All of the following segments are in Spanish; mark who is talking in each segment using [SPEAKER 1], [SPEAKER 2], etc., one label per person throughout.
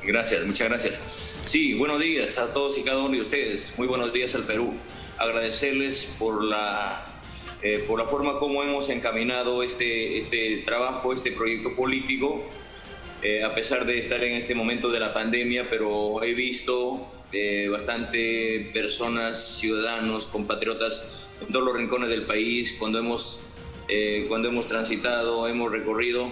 [SPEAKER 1] Gracias, muchas gracias. Sí, buenos días a todos y cada uno de ustedes. Muy buenos días al Perú. Agradecerles por la forma como hemos encaminado este trabajo, este proyecto político, a pesar de estar en este momento de la pandemia, pero he visto bastante personas, ciudadanos, compatriotas en todos los rincones del país, cuando hemos transitado, hemos recorrido.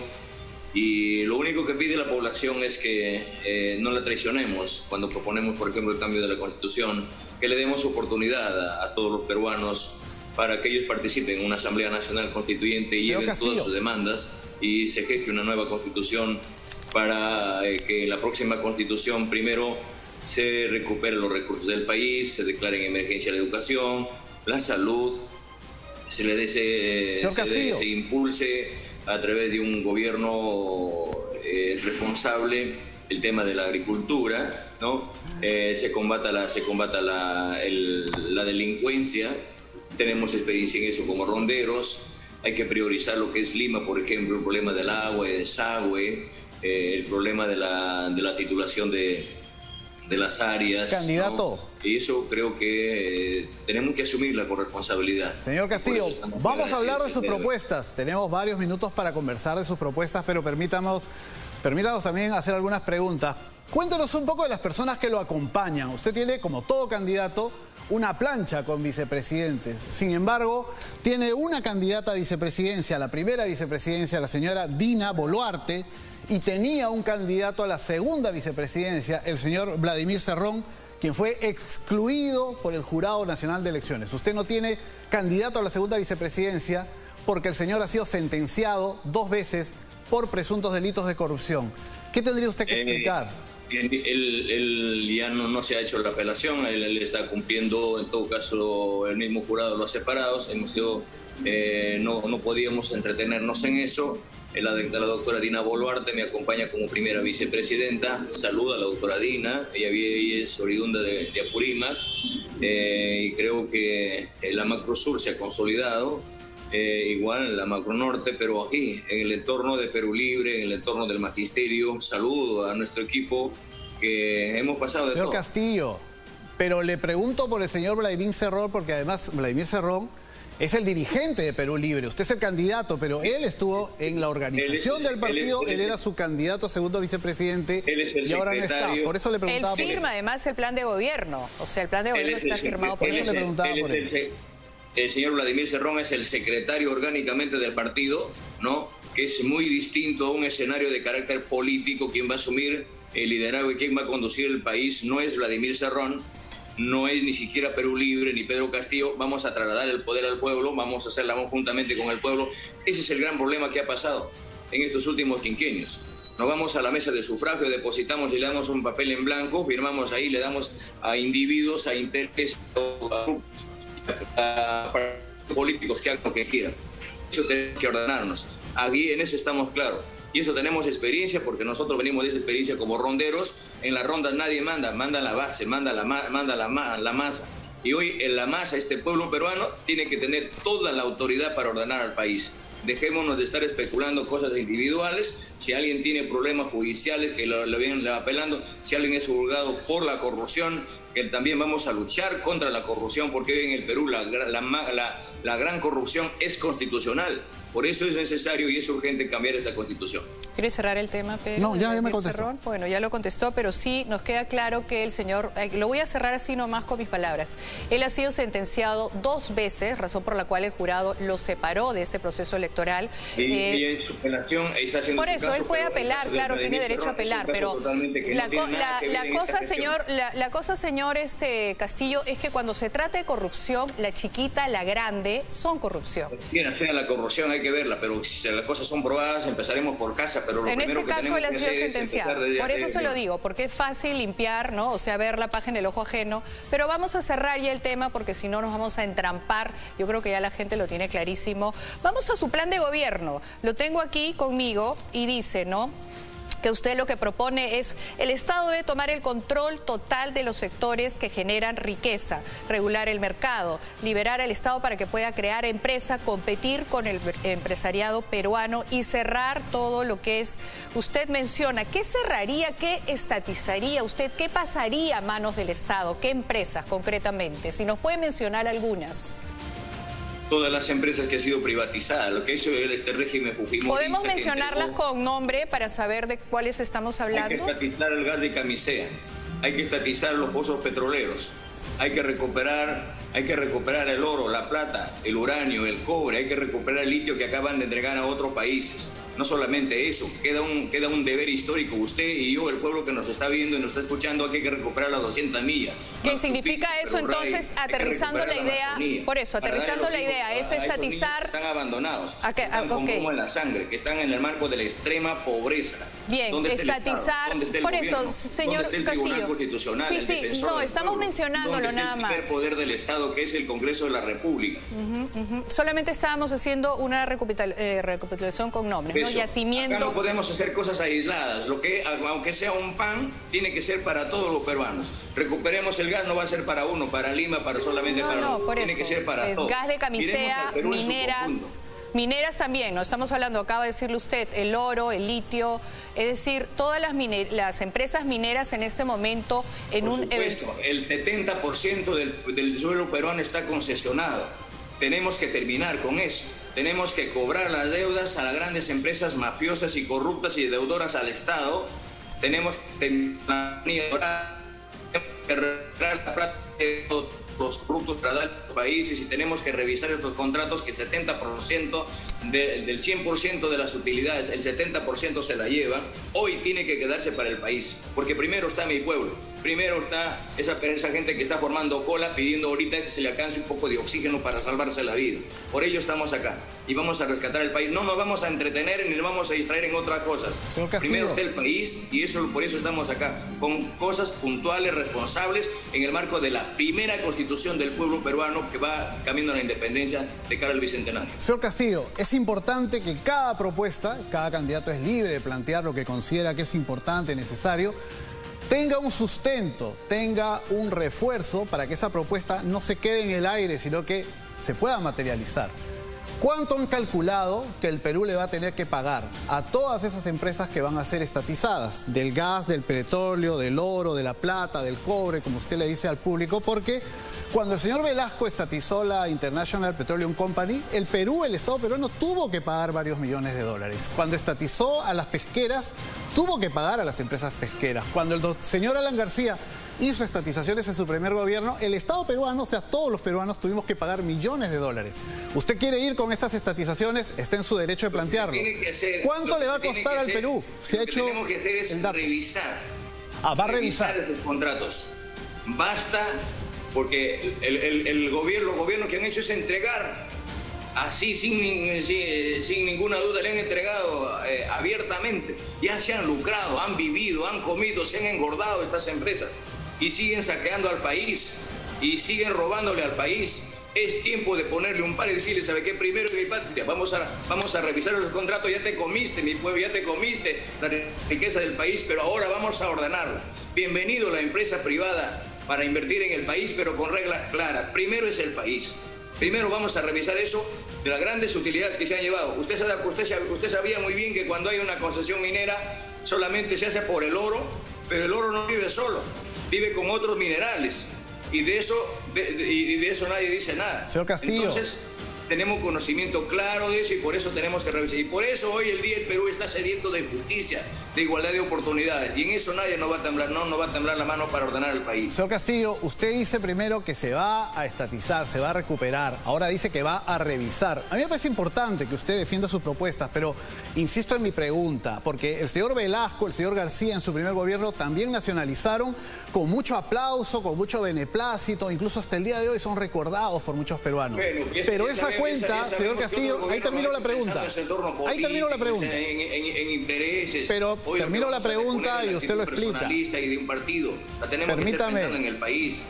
[SPEAKER 1] Y lo único que pide la población es que no la traicionemos cuando proponemos, por ejemplo, el cambio de la Constitución, que le demos oportunidad a todos los peruanos para que ellos participen en una Asamblea Nacional Constituyente y lleven todas sus demandas y se geste una nueva Constitución para que la próxima Constitución primero se recuperen los recursos del país, se declare en emergencia la educación, la salud, se impulse a través de un gobierno responsable el tema de la agricultura, ¿no? Se combata la delincuencia. Tenemos experiencia en eso como ronderos. Hay que priorizar lo que es Lima, por ejemplo, el problema del agua y desagüe, el problema de la titulación de las áreas.
[SPEAKER 2] Candidato.
[SPEAKER 1] ¿No? Y eso creo que tenemos que asumir la corresponsabilidad.
[SPEAKER 2] Señor Castillo, vamos a hablar de sus propuestas. Tenemos varios minutos para conversar de sus propuestas, pero permítanos también hacer algunas preguntas. Cuéntenos un poco de las personas que lo acompañan. Usted tiene, como todo candidato, una plancha con vicepresidentes. Sin embargo, tiene una candidata a vicepresidencia, la primera vicepresidencia, la señora Dina Boluarte, y tenía un candidato a la segunda vicepresidencia, el señor Vladimir Cerrón, quien fue excluido por el Jurado Nacional de Elecciones. Usted no tiene candidato a la segunda vicepresidencia porque el señor ha sido sentenciado 2 veces por presuntos delitos de corrupción. ¿Qué tendría usted que explicar?
[SPEAKER 1] Él ya no se ha hecho la apelación, él está cumpliendo, en todo caso el mismo jurado lo ha separado, no podíamos entretenernos en eso. La doctora Dina Boluarte me acompaña como primera vicepresidenta. Saluda a la doctora Dina, ella es oriunda de Apurímac, y creo que la Macro Sur se ha consolidado, igual en la Macro Norte, pero aquí, en el entorno de Perú Libre, en el entorno del magisterio. Saludo a nuestro equipo, que hemos pasado de todo.
[SPEAKER 2] Señor Castillo, pero le pregunto por el señor Vladimir Cerrón, porque además Vladimir Cerrón es el dirigente de Perú Libre. Usted es el candidato, pero él estuvo en la organización del partido, él era su candidato a segundo vicepresidente y ahora no está. Por eso le preguntaba por él.
[SPEAKER 3] Él firma además el plan de gobierno, o sea, el plan de gobierno está firmado por él.
[SPEAKER 2] Por eso le preguntaba por él.
[SPEAKER 1] El señor Vladimir Cerrón es el secretario orgánicamente del partido, ¿no? Que es muy distinto a un escenario de carácter político. Quien va a asumir el liderazgo y quien va a conducir el país no es Vladimir Cerrón, no es ni siquiera Perú Libre ni Pedro Castillo. Vamos a trasladar el poder al pueblo, vamos a hacerla juntamente con el pueblo. Ese es el gran problema que ha pasado en estos últimos quinquenios. Nos vamos a la mesa de sufragio, depositamos y le damos un papel en blanco, firmamos ahí, le damos a individuos, a intereses, a políticos que hagan lo que quieran. Eso tenemos que ordenarnos. Aquí en eso estamos claros. Y eso tenemos experiencia, porque nosotros venimos de esa experiencia como ronderos. En las rondas nadie manda la base, manda la masa. Y hoy en la masa, este pueblo peruano tiene que tener toda la autoridad para ordenar al país. Dejémonos de estar especulando cosas individuales. Si alguien tiene problemas judiciales, que lo vienen apelando. Si alguien es juzgado por la corrupción, que también vamos a luchar contra la corrupción, porque hoy en el Perú la gran corrupción es constitucional. Por eso es necesario y es urgente cambiar esta Constitución.
[SPEAKER 3] ¿Quiere cerrar el tema, Pedro?
[SPEAKER 2] No, ya me contestó.
[SPEAKER 3] Cerrón? Bueno, ya lo contestó, pero sí nos queda claro que el señor, lo voy a cerrar así nomás con mis palabras, él ha sido sentenciado 2 veces, razón por la cual el jurado lo separó de este proceso electoral.
[SPEAKER 1] Y en su apelación está haciendo
[SPEAKER 3] por eso,
[SPEAKER 1] su caso,
[SPEAKER 3] él puede apelar, claro, tiene derecho a apelar, pero la cosa, señor Castillo, es que cuando se trata de corrupción, la chiquita, la grande, son corrupción.
[SPEAKER 1] Bien, sea la corrupción hay que verla, pero si las cosas son probadas, empezaremos por casa. Pero
[SPEAKER 3] en este caso él ha sido sentenciado, por eso se lo digo, porque es fácil limpiar, ¿no? O sea, ver la paja en el ojo ajeno, pero vamos a cerrar ya el tema, porque si no nos vamos a entrampar. Yo creo que ya la gente lo tiene clarísimo. Vamos a su plan de gobierno, lo tengo aquí conmigo y dice, ¿no? que usted lo que propone es: el Estado debe tomar el control total de los sectores que generan riqueza, regular el mercado, liberar al Estado para que pueda crear empresa, competir con el empresariado peruano y cerrar todo lo que es, usted menciona, ¿qué cerraría, qué estatizaría usted, qué pasaría a manos del Estado, qué empresas concretamente? Si nos puede mencionar algunas.
[SPEAKER 1] Todas las empresas que han sido privatizadas, lo que hizo este régimen fujimorista.
[SPEAKER 3] ¿Podemos mencionarlas con nombre para saber de cuáles estamos hablando?
[SPEAKER 1] Hay que estatizar el gas de camisea, hay que estatizar los pozos petroleros, hay que recuperar el oro, la plata, el uranio, el cobre, hay que recuperar el litio que acaban de entregar a otros países. No solamente eso, queda un deber histórico. Usted y yo, el pueblo que nos está viendo y nos está escuchando, aquí hay que recuperar las 200 millas.
[SPEAKER 3] ¿Qué significa eso entonces, aterrizando la idea? Por eso, aterrizando la idea, es estatizar...
[SPEAKER 1] Están abandonados, están con humo en la sangre, que están en el marco de la extrema pobreza.
[SPEAKER 3] Bien, estatizar... Por eso, señor Castillo... Sí, no, estamos mencionándolo nada más.
[SPEAKER 1] El poder del Estado, que es el Congreso de la República.
[SPEAKER 3] Solamente estábamos haciendo una recapitulación con nombres, ¿no? Yacimiento.
[SPEAKER 1] Acá no podemos hacer cosas aisladas. Aunque sea un pan, tiene que ser para todos los peruanos. Recuperemos el gas, no va a ser para uno, para Lima, solamente para uno.
[SPEAKER 3] Por
[SPEAKER 1] tiene
[SPEAKER 3] eso,
[SPEAKER 1] que ser para todos.
[SPEAKER 3] Gas de camisea, mineras también, no estamos hablando, acaba de decirle usted, el oro, el litio, es decir, todas las empresas mineras en este momento en
[SPEAKER 1] Por supuesto, el 70% del suelo peruano está concesionado. Tenemos que terminar con eso. Tenemos que cobrar las deudas a las grandes empresas mafiosas y corruptas y deudoras al Estado. Tenemos que recuperar la plata de los corruptos para dar a los países y tenemos que revisar estos contratos que el 70% del 100% de las utilidades, el 70% se la llevan. Hoy tiene que quedarse para el país, porque primero está mi pueblo. Primero está esa gente que está formando cola pidiendo ahorita que se le alcance un poco de oxígeno para salvarse la vida. Por ello estamos acá y vamos a rescatar el país. No nos vamos a entretener ni nos vamos a distraer en otras cosas. Primero está el país y por eso estamos acá, con cosas puntuales, responsables, en el marco de la primera constitución del pueblo peruano que va camino a la independencia de cara al bicentenario.
[SPEAKER 2] Señor Castillo, es importante que cada propuesta, cada candidato es libre de plantear lo que considera que es importante, necesario, tenga un sustento, tenga un refuerzo para que esa propuesta no se quede en el aire, sino que se pueda materializar. ¿Cuánto han calculado que el Perú le va a tener que pagar a todas esas empresas que van a ser estatizadas? Del gas, del petróleo, del oro, de la plata, del cobre, como usted le dice al público, porque cuando el señor Velasco estatizó la International Petroleum Company, el Estado peruano tuvo que pagar varios millones de dólares. Cuando estatizó a las pesqueras, tuvo que pagar a las empresas pesqueras. Cuando el señor Alan García hizo estatizaciones en su primer gobierno, el Estado peruano, o sea, todos los peruanos tuvimos que pagar millones de dólares. ¿Usted quiere ir con estas estatizaciones? Está en su derecho de plantearlo. ¿Cuánto le va a costar al Perú?
[SPEAKER 1] Lo que tenemos que hacer es revisar.
[SPEAKER 2] Va a revisar
[SPEAKER 1] esos contratos. Basta, porque los gobiernos que han hecho es entregar así sin ninguna duda, le han entregado abiertamente. Ya se han lucrado, han vivido, han comido, se han engordado estas empresas y siguen saqueando al país y siguen robándole al país. Es tiempo de ponerle un par y decirle, ¿sabe qué? Primero, mi patria, vamos a revisar los contratos. Ya te comiste, mi pueblo, ya te comiste la riqueza del país, pero ahora vamos a ordenarla. Bienvenido la empresa privada para invertir en el país, pero con reglas claras. Primero es el país. Primero vamos a revisar eso de las grandes utilidades que se han llevado. Usted sabía muy bien que cuando hay una concesión minera solamente se hace por el oro, pero el oro no vive solo, vive con otros minerales. Y de eso nadie dice nada.
[SPEAKER 2] Señor Castillo.
[SPEAKER 1] Entonces, tenemos conocimiento claro de eso y por eso tenemos que revisar. Y por eso hoy el día el Perú está sediento de justicia, de igualdad de oportunidades. Y en eso nadie nos va a temblar, no nos va a temblar la mano para ordenar el país.
[SPEAKER 2] Señor Castillo, usted dice primero que se va a estatizar, se va a recuperar. Ahora dice que va a revisar. A mí me parece importante que usted defienda sus propuestas, pero insisto en mi pregunta, porque el señor Velasco, el señor García en su primer gobierno también nacionalizaron con mucho aplauso, con mucho beneplácito, incluso hasta el día de hoy son recordados por muchos peruanos.
[SPEAKER 1] Bueno,
[SPEAKER 2] pero esa cuenta, señor Castillo, ahí termino la pregunta. Ahí termino la pregunta.
[SPEAKER 1] En intereses.
[SPEAKER 2] Pero termino la pregunta y usted lo explica.
[SPEAKER 1] Y de un partido. La tenemos que estar pensando en el país.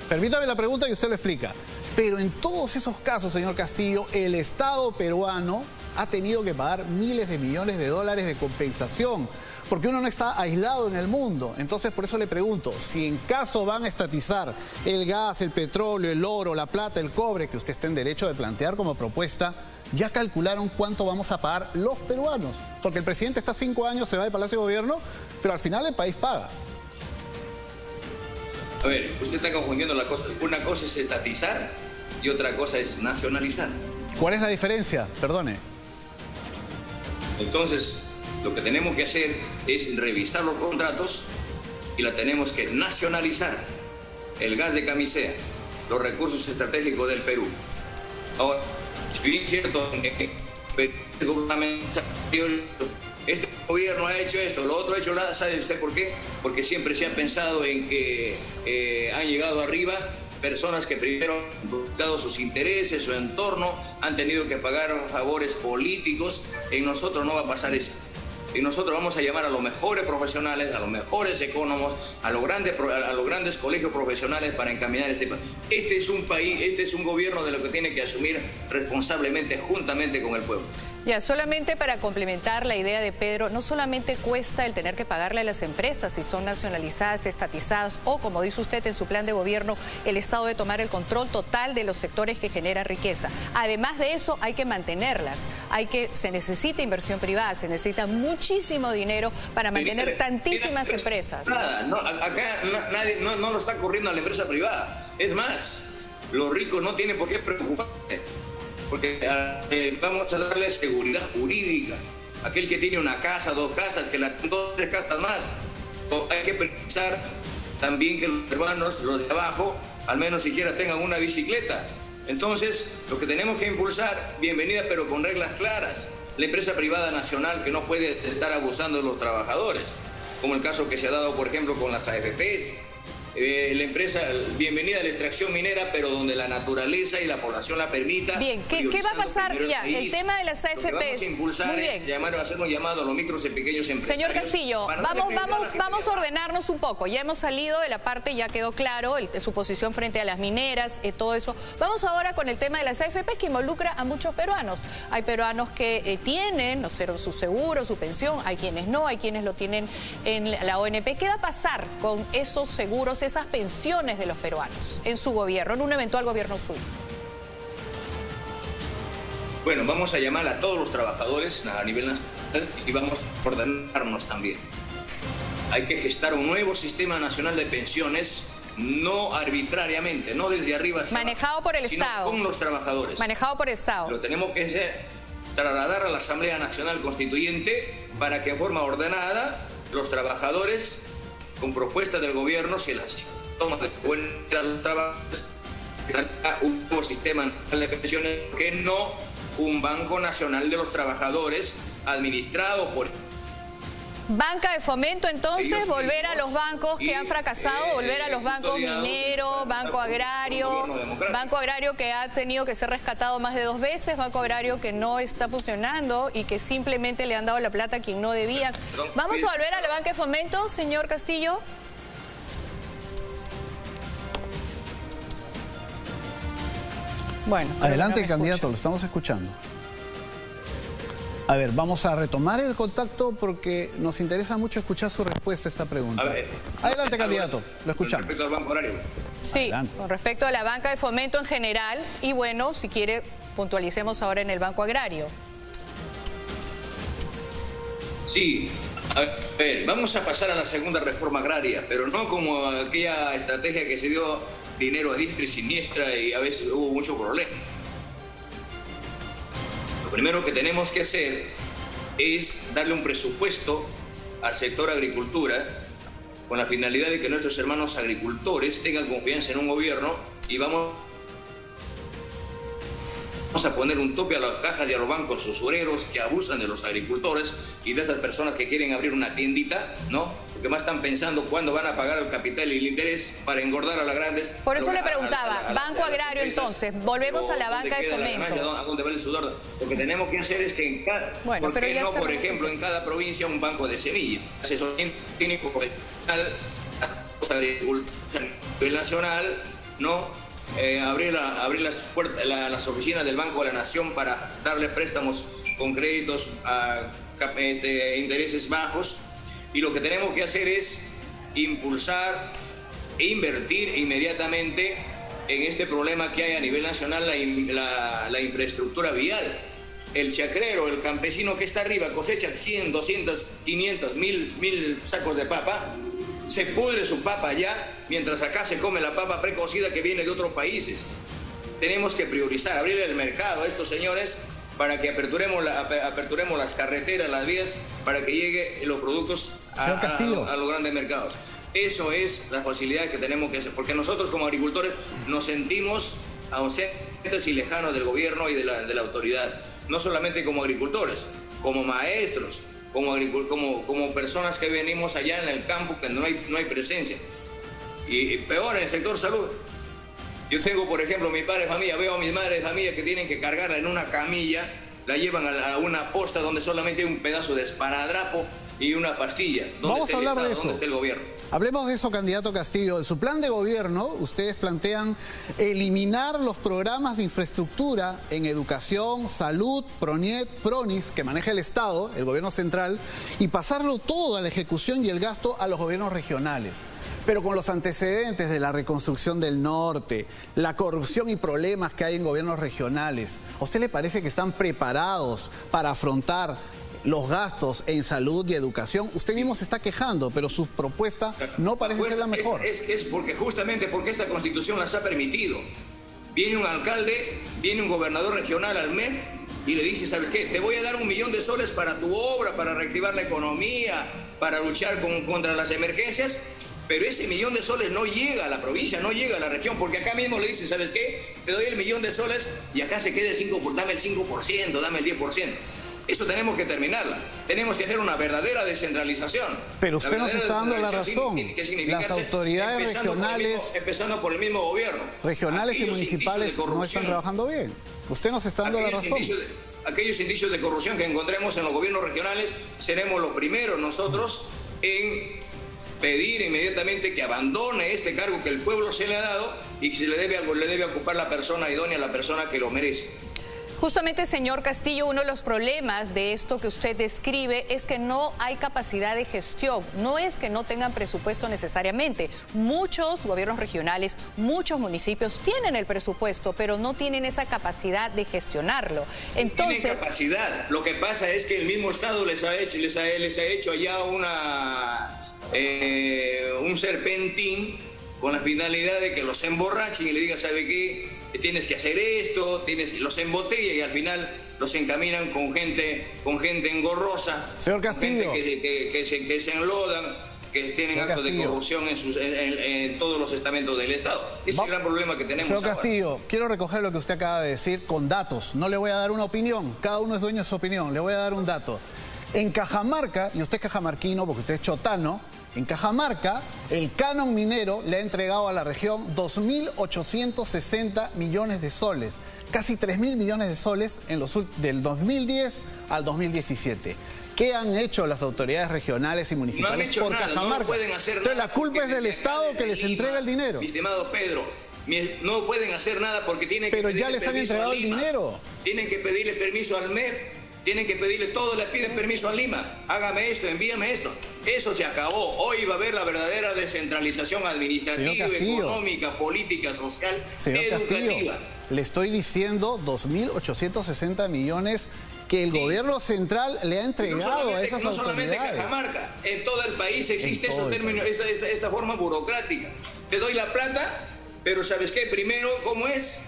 [SPEAKER 2] Permítame la pregunta y usted lo explica. Pero en todos esos casos, señor Castillo, el Estado peruano ha tenido que pagar miles de millones de dólares de compensación, porque uno no está aislado en el mundo. Entonces, por eso le pregunto, si en caso van a estatizar el gas, el petróleo, el oro, la plata, el cobre, que usted está en derecho de plantear como propuesta, ¿ya calcularon cuánto vamos a pagar los peruanos? Porque el presidente está 5 años, se va del Palacio de Gobierno, pero al final el país paga.
[SPEAKER 1] A ver, usted está confundiendo las cosas. Una cosa es estatizar y otra cosa es nacionalizar.
[SPEAKER 2] ¿Cuál es la diferencia? Perdone.
[SPEAKER 1] Entonces, lo que tenemos que hacer es revisar los contratos y la tenemos que nacionalizar. El gas de Camisea, los recursos estratégicos del Perú. Ahora, es bien cierto que este gobierno ha hecho esto, lo otro ha hecho nada. ¿Sabe usted por qué? Porque siempre se ha pensado en que han llegado arriba personas que primero han buscado sus intereses, su entorno, han tenido que pagar favores políticos. En nosotros no va a pasar eso. Y nosotros vamos a llamar a los mejores profesionales, a los mejores economos, a los grandes colegios profesionales para encaminar este país. Este es un país, este es un gobierno de lo que tiene que asumir responsablemente, juntamente con el pueblo.
[SPEAKER 3] Ya, solamente para complementar la idea de Pedro, no solamente cuesta el tener que pagarle a las empresas si son nacionalizadas, estatizadas o, como dice usted en su plan de gobierno, el Estado debe tomar el control total de los sectores que generan riqueza. Además de eso, hay que mantenerlas. Se necesita inversión privada, se necesita muchísimo dinero para mantener tantísimas empresas.
[SPEAKER 1] Nada, no, acá nadie no lo está corriendo a la empresa privada. Es más, los ricos no tienen por qué preocuparse. Porque vamos a darle seguridad jurídica. Aquel que tiene una casa, 2 casas, que las 2 3 casas más. Hay que pensar también que los peruanos, los de abajo, al menos siquiera tengan una bicicleta. Entonces, lo que tenemos que impulsar, bienvenida, pero con reglas claras. La empresa privada nacional que no puede estar abusando de los trabajadores, como el caso que se ha dado, por ejemplo, con las AFPs. La empresa, bienvenida a la extracción minera, pero donde la naturaleza y la población la permita.
[SPEAKER 3] Bien, ¿qué va a pasar ya? El tema de las AFPs.
[SPEAKER 1] Lo que vamos a impulsar es hacer un llamado a los micros y pequeños empresarios.
[SPEAKER 3] Señor Castillo, vamos a ordenarnos un poco. Ya hemos salido de la parte, ya quedó claro su posición frente a las mineras, todo eso. Vamos ahora con el tema de las AFPs, que involucra a muchos peruanos. Hay peruanos que tienen, no sé, su seguro, su pensión, hay quienes no, hay quienes lo tienen en la ONP. ¿Qué va a pasar con esos seguros, esas pensiones de los peruanos en su gobierno, en un eventual gobierno suyo?
[SPEAKER 1] Bueno, vamos a llamar a todos los trabajadores a nivel nacional y vamos a ordenarnos también. Hay que gestar un nuevo sistema nacional de pensiones, no arbitrariamente, no desde arriba hacia
[SPEAKER 3] manejado por el
[SPEAKER 1] sino
[SPEAKER 3] Estado.
[SPEAKER 1] Con los trabajadores.
[SPEAKER 3] Manejado por el Estado.
[SPEAKER 1] Lo tenemos que trasladar a la Asamblea Nacional Constituyente para que en forma ordenada los trabajadores, con propuestas del gobierno, se las toman de cuenta los trabajadores, un nuevo sistema nacional de pensiones, que no un Banco Nacional de los Trabajadores administrado por...
[SPEAKER 3] Banca de fomento, entonces, volver a los bancos que han fracasado, volver a los bancos minero, Banco Agrario que ha tenido que ser rescatado más de 2 veces, Banco Agrario que no está funcionando y que simplemente le han dado la plata a quien no debía. ¿Vamos a volver a la banca de fomento, señor Castillo? Bueno.
[SPEAKER 2] Adelante, candidato, lo estamos escuchando. A ver, vamos a retomar el contacto porque nos interesa mucho escuchar su respuesta a esta pregunta.
[SPEAKER 1] A ver,
[SPEAKER 2] adelante, candidato, lo escuchamos.
[SPEAKER 1] Con respecto al Banco Agrario.
[SPEAKER 3] Sí,
[SPEAKER 2] Adelante.
[SPEAKER 3] con respecto a la banca de fomento en general y bueno, si quiere, puntualicemos ahora en el Banco Agrario.
[SPEAKER 1] Sí, a ver, vamos a pasar a la segunda reforma agraria, pero no como aquella estrategia que se dio dinero a diestra y siniestra y a veces hubo mucho problema. Lo primero que tenemos que hacer es darle un presupuesto al sector agricultura con la finalidad de que nuestros hermanos agricultores tengan confianza en un gobierno y vamos a poner un tope a las cajas y a los bancos usureros que abusan de los agricultores y de esas personas que quieren abrir una tiendita, ¿no? Porque más están pensando cuándo van a pagar el capital y el interés para engordar a las grandes.
[SPEAKER 3] Por eso le preguntaba, Banco Agrario entonces, volvemos a la banca de fomento.
[SPEAKER 1] ¿A dónde va el sudor? Lo que tenemos que hacer es que en cada...
[SPEAKER 3] Bueno,
[SPEAKER 1] ¿por qué no, por ejemplo, en cada provincia un banco de semillas? Asesoramiento técnico profesional, agricultura a nivel nacional, ¿no? Abrir las oficinas del Banco de la Nación para darle préstamos con créditos a intereses bajos, y lo que tenemos que hacer es impulsar e invertir inmediatamente en este problema que hay a nivel nacional, la infraestructura vial. El chacrero, el campesino que está arriba, cosecha 100, 200, 500, 1000 sacos de papa, se pudre su papa allá, mientras acá se come la papa precocida que viene de otros países. Tenemos que priorizar, abrir el mercado a estos señores para que aperturemos las carreteras, las vías, para que lleguen los productos a los grandes mercados. Eso es la facilidad que tenemos que hacer, porque nosotros como agricultores nos sentimos ausentes y lejanos del gobierno y de la autoridad, no solamente como agricultores, como maestros, como personas que venimos allá en el campo, que no hay presencia. Y peor en el sector salud. Yo tengo, por ejemplo, mi padre de familia, veo a mis madres de familia que tienen que cargarla en una camilla, la llevan a una posta donde solamente hay un pedazo de esparadrapo y una pastilla.
[SPEAKER 2] Vamos a hablar de eso.
[SPEAKER 1] ¿Dónde está el gobierno?
[SPEAKER 2] Hablemos de eso, candidato Castillo. En su plan de gobierno, ustedes plantean eliminar los programas de infraestructura en educación, salud, PRONIET, PRONIS, que maneja el Estado, el gobierno central, y pasarlo todo a la ejecución y el gasto a los gobiernos regionales. Pero con los antecedentes de la reconstrucción del norte, la corrupción y problemas que hay en gobiernos regionales, ¿a usted le parece que están preparados para afrontar los gastos en salud y educación? Usted mismo se está quejando, pero su propuesta no parece ser la mejor.
[SPEAKER 1] Es justamente porque esta Constitución las ha permitido. Viene un alcalde, viene un gobernador regional al MEF y le dice, ¿sabes qué? Te voy a dar 1 millón de soles para tu obra, para reactivar la economía, para luchar contra las emergencias. Pero ese 1 millón de soles no llega a la provincia, no llega a la región, porque acá mismo le dicen, ¿sabes qué? Te doy el 1 millón de soles y acá se queda el 5%, dame el 5%, dame el 10%. Eso tenemos que terminarla. Tenemos que hacer una verdadera descentralización.
[SPEAKER 2] Pero usted nos está dando la razón. Las autoridades regionales,
[SPEAKER 1] empezando por el mismo gobierno,
[SPEAKER 2] regionales y municipales no están trabajando bien. Usted nos está dando la razón.
[SPEAKER 1] Aquellos indicios de corrupción que encontremos en los gobiernos regionales, seremos los primeros nosotros en pedir inmediatamente que abandone este cargo que el pueblo se le ha dado y que se le debe ocupar la persona idónea, la persona que lo merece.
[SPEAKER 3] Justamente, señor Castillo, uno de los problemas de esto que usted describe es que no hay capacidad de gestión. No es que no tengan presupuesto necesariamente. Muchos gobiernos regionales, muchos municipios tienen el presupuesto, pero no tienen esa capacidad de gestionarlo. Entonces,
[SPEAKER 1] tienen capacidad. Lo que pasa es que el mismo Estado les ha hecho allá un serpentín con la finalidad de que los emborrachen y le digan, ¿sabe qué? Tienes que hacer esto, los embotella y al final los encaminan con gente engorrosa,
[SPEAKER 2] señor Castillo,
[SPEAKER 1] con gente que se enlodan, que tienen actos de corrupción en todos los estamentos del Estado. Ese es el gran problema que tenemos.
[SPEAKER 2] Señor Castillo, quiero recoger lo que usted acaba de decir con datos. No le voy a dar una opinión, cada uno es dueño de su opinión, le voy a dar un dato. En Cajamarca, y usted es cajamarquino porque usted es chotano, en Cajamarca, el canon minero le ha entregado a la región 2.860 millones de soles, casi 3.000 millones de soles del 2010 al 2017. ¿Qué han hecho las autoridades regionales y municipales por Cajamarca?
[SPEAKER 1] No pueden hacer
[SPEAKER 2] nada. Entonces la culpa es del Estado que les entrega el dinero.
[SPEAKER 1] Mi estimado Pedro, no pueden hacer nada porque tienen que
[SPEAKER 2] pedirle permiso. Pero ya les han entregado el dinero.
[SPEAKER 1] Tienen que pedirle permiso al MEF. Tienen que pedirle todo, le piden permiso a Lima. Hágame esto, envíame esto. Eso se acabó. Hoy va a haber la verdadera descentralización administrativa, económica, política, social, educativa.
[SPEAKER 2] Castillo, le estoy diciendo 2.860 millones que el gobierno central le ha entregado a esas autoridades.
[SPEAKER 1] No solamente Cajamarca, en todo el país existe estos términos, esta forma burocrática. Te doy la plata, pero ¿sabes qué? Primero, ¿cómo es?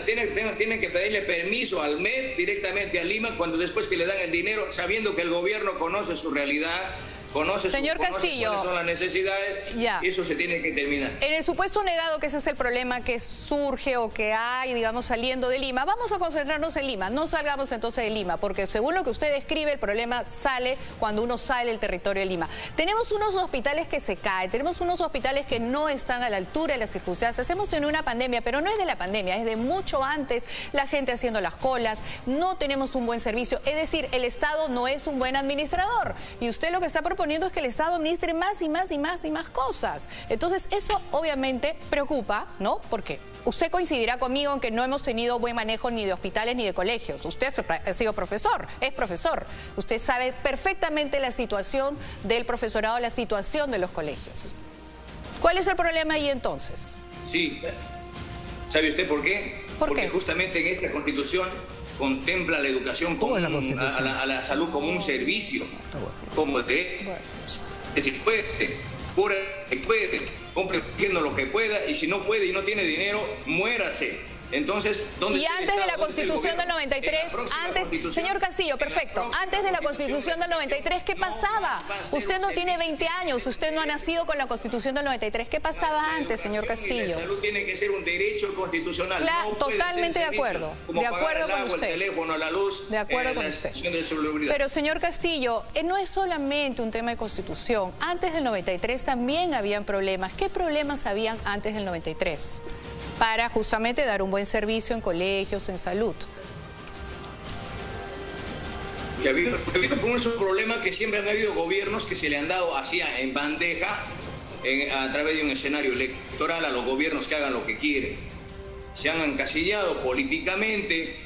[SPEAKER 1] Tienen que pedirle permiso al MEF directamente a Lima cuando después que le dan el dinero, sabiendo que el gobierno conoce su realidad, conoce
[SPEAKER 3] Castillo,
[SPEAKER 1] cuáles son las necesidades, eso se tiene que terminar.
[SPEAKER 3] En el supuesto negado que ese es el problema que surge o que hay, digamos, saliendo de Lima, vamos a concentrarnos en Lima, no salgamos entonces de Lima, porque según lo que usted describe, el problema sale cuando uno sale del territorio de Lima. Tenemos unos hospitales que se caen, tenemos unos hospitales que no están a la altura de las circunstancias. Hemos tenido una pandemia, pero no es de la pandemia, es de mucho antes, la gente haciendo las colas, no tenemos un buen servicio, es decir, el Estado no es un buen administrador y usted lo que está proponiendo es que el Estado administre más y más y más y más cosas. Entonces eso obviamente preocupa, ¿no? ¿Por qué? usted coincidirá conmigo en que no hemos tenido buen manejo ni de hospitales ni de colegios. Usted ha sido profesor, es profesor. Usted sabe perfectamente la situación del profesorado, la situación de los colegios. ¿Cuál es el problema ahí entonces?
[SPEAKER 1] Sí. ¿Sabe usted por qué? Porque justamente en esta Constitución contempla la educación como a la salud como un servicio, como el derecho. Es decir, puede, compre lo que pueda, y si no puede y no tiene dinero, muérase. Entonces, ¿dónde
[SPEAKER 3] y antes de la Constitución del 93, señor Castillo, perfecto, antes de la Constitución del 93, ¿qué pasaba? Usted no tiene 20 años, usted no ha nacido con la Constitución del 93, ¿qué pasaba antes, señor Castillo?
[SPEAKER 1] La salud tiene que ser un derecho constitucional.
[SPEAKER 3] Claro, totalmente de acuerdo, de acuerdo con usted.
[SPEAKER 1] El teléfono, la luz,
[SPEAKER 3] de acuerdo con usted. Pero, señor Castillo, no es solamente un tema de Constitución. Antes del 93 también habían problemas. ¿Qué problemas habían antes del 93? Para justamente dar un buen servicio en colegios, en salud.
[SPEAKER 1] Que ha habido un problema que siempre han habido gobiernos que se le han dado así en bandeja a través de un escenario electoral a los gobiernos que hagan lo que quieren. Se han encasillado políticamente,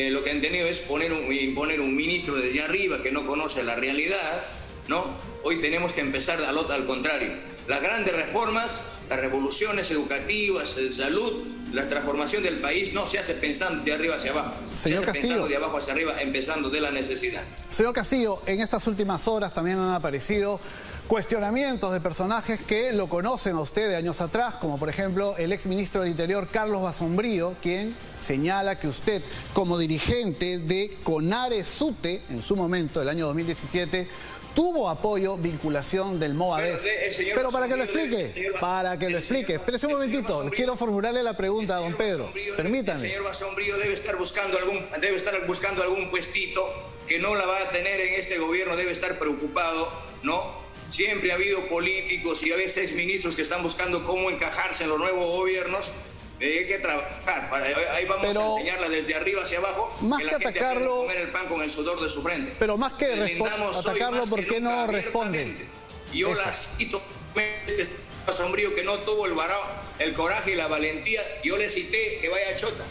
[SPEAKER 1] lo que han tenido es imponer un ministro desde arriba que no conoce la realidad, ¿no? Hoy tenemos que empezar al contrario. Las grandes reformas, las revoluciones educativas, de salud, la transformación del país no se hace pensando de arriba hacia abajo.
[SPEAKER 2] Señor Castillo,
[SPEAKER 1] pensando de abajo hacia arriba, empezando de la necesidad.
[SPEAKER 2] Señor Castillo, en estas últimas horas también han aparecido cuestionamientos de personajes que lo conocen a usted de años atrás, como por ejemplo el exministro del Interior, Carlos Basombrío, quien señala que usted, como dirigente de CONARE-SUTE, en su momento, el año 2017, tuvo apoyo, vinculación del Movadef. Pero para que lo explique, espérese un momentito, quiero formularle la pregunta a don Pedro, permítame.
[SPEAKER 1] El señor Basombrío debe estar buscando algún puestito que no la va a tener en este gobierno, debe estar preocupado, ¿no? Siempre ha habido políticos y a veces ministros que están buscando cómo encajarse en los nuevos gobiernos. Hay que trabajar, ahí vamos a enseñarla desde arriba hacia abajo,
[SPEAKER 2] más
[SPEAKER 1] que la
[SPEAKER 2] que
[SPEAKER 1] gente
[SPEAKER 2] atacarlo,
[SPEAKER 1] comer el pan con el sudor de su frente.
[SPEAKER 2] Pero más que atacarlo, ¿por qué no responde?
[SPEAKER 1] Yo la cito, este Basombrío que no tuvo el coraje y la valentía, yo le cité que vaya chota,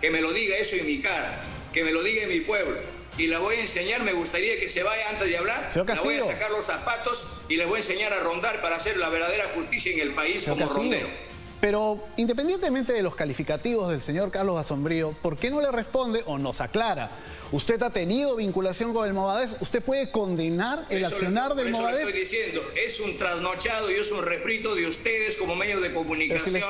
[SPEAKER 1] que me lo diga eso en mi cara, que me lo diga en mi pueblo. Y la voy a enseñar, me gustaría que se vaya antes de hablar, la voy a sacar los zapatos y le voy a enseñar a rondar para hacer la verdadera justicia en el país como rondero.
[SPEAKER 2] Pero independientemente de los calificativos del señor Carlos Basombrío, ¿por qué no le responde o nos aclara? ¿Usted ha tenido vinculación con el Movadef? ¿Usted puede condenar el accionar del Movadef?
[SPEAKER 1] Eso le estoy diciendo, es un trasnochado y es un refrito de ustedes como medios de comunicación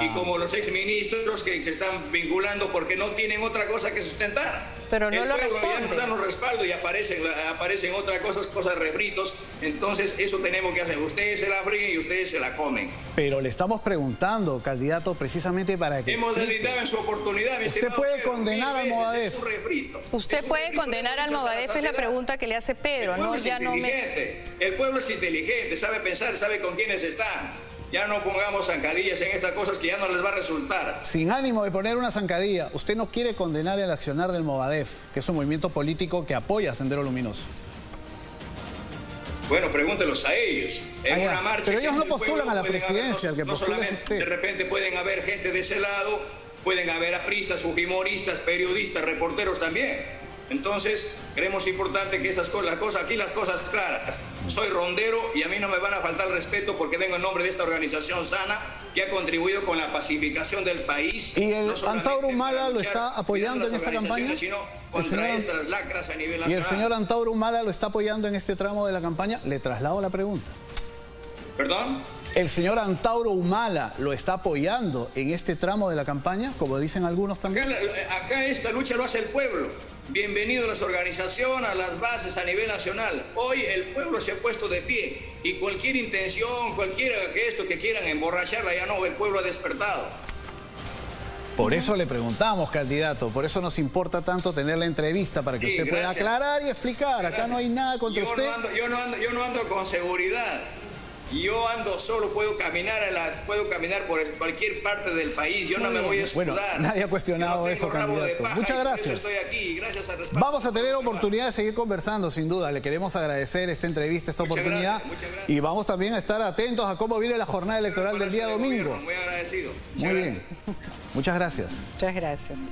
[SPEAKER 1] y como los exministros que están vinculando porque no tienen otra cosa que sustentar.
[SPEAKER 3] Pero no lo responde.
[SPEAKER 1] Ya nos dan un respaldo y aparecen otras cosas refritos. Entonces eso tenemos que hacer. Ustedes se la fríen y ustedes se la comen.
[SPEAKER 2] Pero le estamos preguntando, candidato, precisamente para que...
[SPEAKER 1] Hemos deslindado en su oportunidad, mi
[SPEAKER 2] estimado. ¿Usted puede condenar al Movadef?
[SPEAKER 1] Es un refrito.
[SPEAKER 3] ¿Usted puede condenar al Movadef? Es la pregunta que le hace Pedro, ¿no?
[SPEAKER 1] El pueblo es inteligente, sabe pensar, sabe con quiénes están. Ya no pongamos zancadillas en estas cosas que ya no les va a resultar.
[SPEAKER 2] Sin ánimo de poner una zancadilla, usted no quiere condenar el accionar del Movadef, que es un movimiento político que apoya a Sendero Luminoso.
[SPEAKER 1] Bueno, pregúntelos a ellos. En una marcha,
[SPEAKER 2] pero ellos no postulan a la presidencia, el que postula es usted.
[SPEAKER 1] De repente pueden haber gente de ese lado, pueden haber apristas, fujimoristas, periodistas, reporteros también. Entonces, creemos importante que estas cosas, aquí las cosas claras. Soy rondero y a mí no me van a faltar el respeto porque vengo en nombre de esta organización sana que ha contribuido con la pacificación del país.
[SPEAKER 2] ¿Y el Antauro Humala lo está apoyando en esta campaña?
[SPEAKER 1] Sino contra estas lacras a nivel nacional.
[SPEAKER 2] ¿Y el señor Antauro Humala lo está apoyando en este tramo de la campaña? Le traslado la pregunta.
[SPEAKER 1] ¿Perdón?
[SPEAKER 2] ¿El señor Antauro Humala lo está apoyando en este tramo de la campaña, como dicen algunos también?
[SPEAKER 1] Acá esta lucha lo hace el pueblo. Bienvenido a las organizaciones, a las bases a nivel nacional. Hoy el pueblo se ha puesto de pie y cualquier intención, cualquiera que quieran emborracharla, ya no, el pueblo ha despertado.
[SPEAKER 2] Por eso le preguntamos, candidato, por eso nos importa tanto tener la entrevista para que usted pueda aclarar y explicar. Acá no hay nada contra usted.
[SPEAKER 1] Yo no ando con seguridad. Y yo ando solo, puedo caminar por cualquier parte del país. Yo no me voy a escudar.
[SPEAKER 2] Bueno, nadie ha cuestionado eso, candidato. Muchas gracias.
[SPEAKER 1] Estoy aquí, gracias al respaldo.
[SPEAKER 2] Vamos a tener oportunidad de seguir conversando, sin duda. Le queremos agradecer esta entrevista, esta oportunidad.
[SPEAKER 1] Muchas gracias.
[SPEAKER 2] Y vamos también a estar atentos a cómo viene la jornada electoral del día domingo.
[SPEAKER 1] Muy agradecido.
[SPEAKER 2] Muy bien. Muchas gracias.
[SPEAKER 3] Muchas gracias.